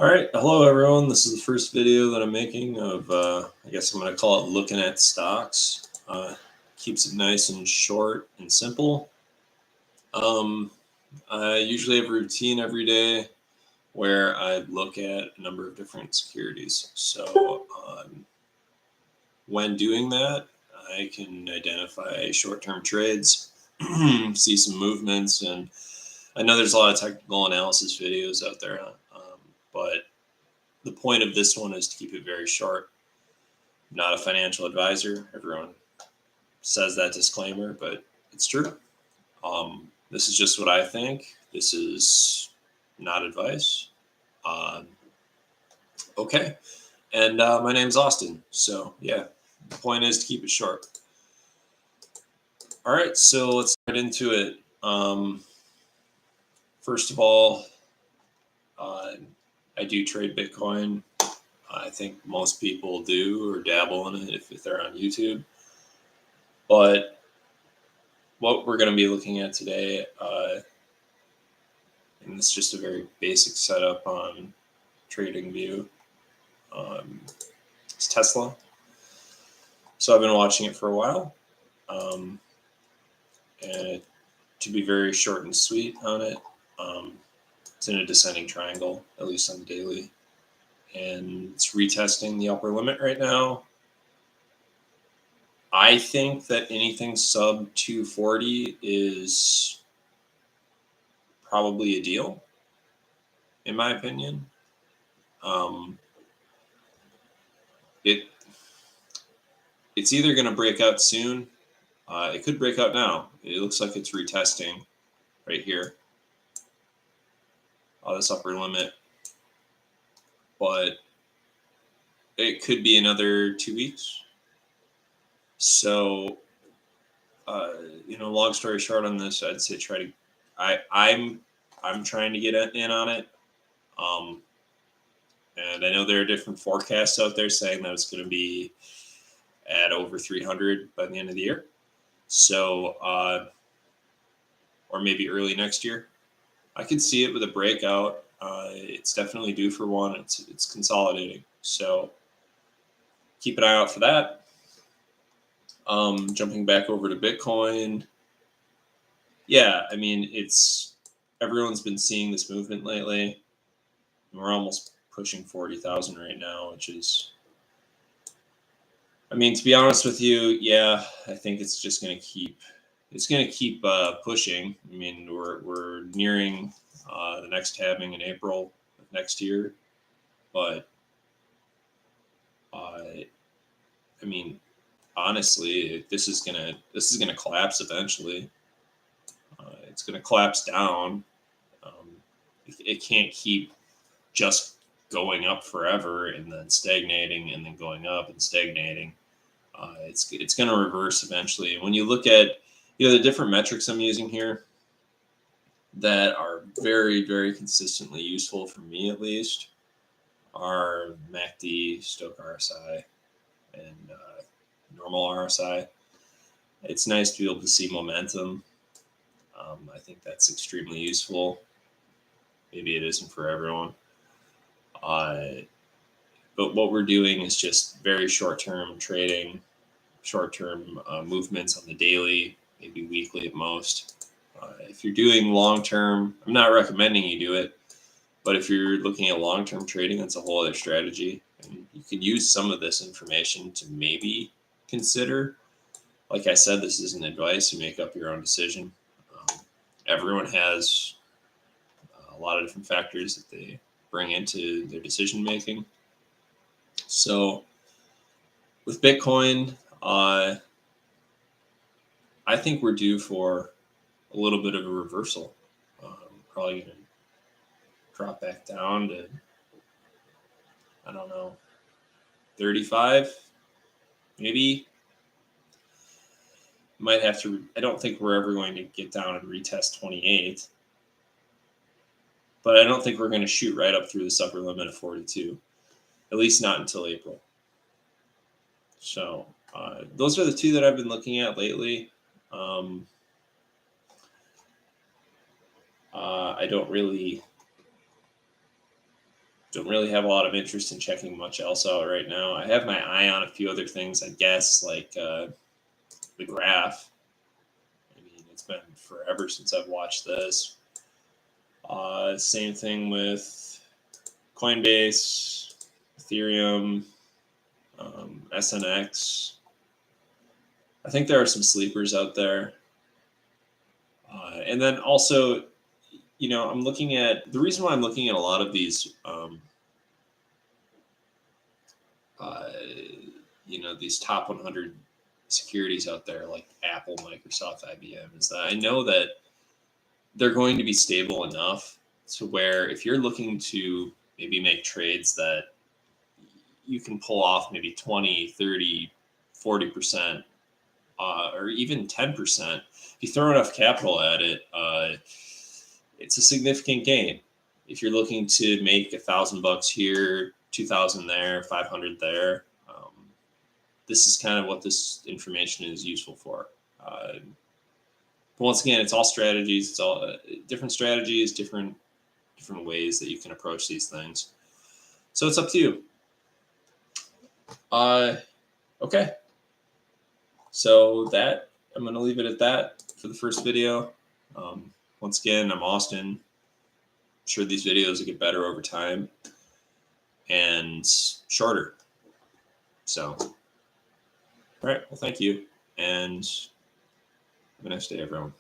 All right, hello everyone. This is the first video that I'm making of, I guess I'm going to call it looking at stocks. Keeps it nice and short and simple. I usually have a routine every day where I look at a number of different securities. So when doing that, I can identify short-term trades, see some movements, and I know there's a lot of technical analysis videos out there, but the point of this one is to keep it very short. I'm not a financial advisor. Everyone says that disclaimer, but it's true. This is just what I think. This is not advice. Okay. And my name's Austin. So, yeah, the point is to keep it short. All right, so let's get into it. First of all, I do trade Bitcoin. I think most people do or dabble in it if they're on YouTube. But what we're going to be looking at today, and it's just a very basic setup on TradingView, it's Tesla. So I've been watching it for a while, and to be very short and sweet on it, it's in a descending triangle, at least on the daily, and it's retesting the upper limit right now. I think that anything sub 240 is probably a deal, in my opinion. It's either going to break out soon. It could break out now. It looks like it's retesting right here. This upper limit. But it could be another 2 weeks. So, long story short on this, I'd say I'm trying to get in on it. And I know there are different forecasts out there saying that it's going to be at over 300 by the end of the year. So, or maybe early next year. I could see it with a breakout. It's definitely due for one. It's consolidating. So keep an eye out for that. Jumping back over to Bitcoin. Yeah, I mean, everyone's been seeing this movement lately. We're almost pushing 40,000 right now, which is, I mean, to be honest with you, yeah, I think it's just going to keep pushing. I mean, we're nearing the next halving in April of next year, but I mean, honestly, this is gonna collapse eventually. It's gonna collapse down. It can't keep just going up forever and then stagnating and then going up and stagnating. It's gonna reverse eventually. And when you look at the different metrics I'm using here that are very, very consistently useful for me, at least, are MACD, Stochastic RSI, and normal RSI. It's nice to be able to see momentum. I think that's extremely useful. Maybe it isn't for everyone. But what we're doing is just very short-term trading, short-term movements on the daily, maybe weekly at most. If you're doing long-term, I'm not recommending you do it, but if you're looking at long-term trading, that's a whole other strategy. And you can use some of this information to maybe consider. Like I said, this isn't advice. You make up your own decision. Everyone has a lot of different factors that they bring into their decision making. So with Bitcoin, I think we're due for a little bit of a reversal. Probably going to drop back down to, I don't know, 35, maybe. Might have to, I don't think we're ever going to get down and retest 28. But I don't think we're going to shoot right up through this upper limit of 42, at least not until April. So those are the two that I've been looking at lately. I don't really don't really have a lot of interest in checking much else out right now. I have my eye on a few other things, I guess, like the graph. I mean, it's been forever since I've watched this. Same thing with Coinbase, Ethereum, SNX. I think there are some sleepers out there. And then also, I'm looking at the reason why I'm looking at a lot of these, uh, these top 100 securities out there like Apple, Microsoft, IBM, is that I know that they're going to be stable enough to where if you're looking to maybe make trades that you can pull off maybe 20, 30, 40%, or even 10%, if you throw enough capital at it, it's a significant gain. If you're looking to make $1,000 here, 2,000 there, 500 there, this is kind of what this information is useful for. But once again, it's all strategies. It's all different strategies, different ways that you can approach these things. So it's up to you. Okay. So that I'm going to leave it at that for the first video. Once again, I'm Austin. I'm sure these videos will get better over time and shorter. So, all right. Well, thank you. And have a nice day, everyone.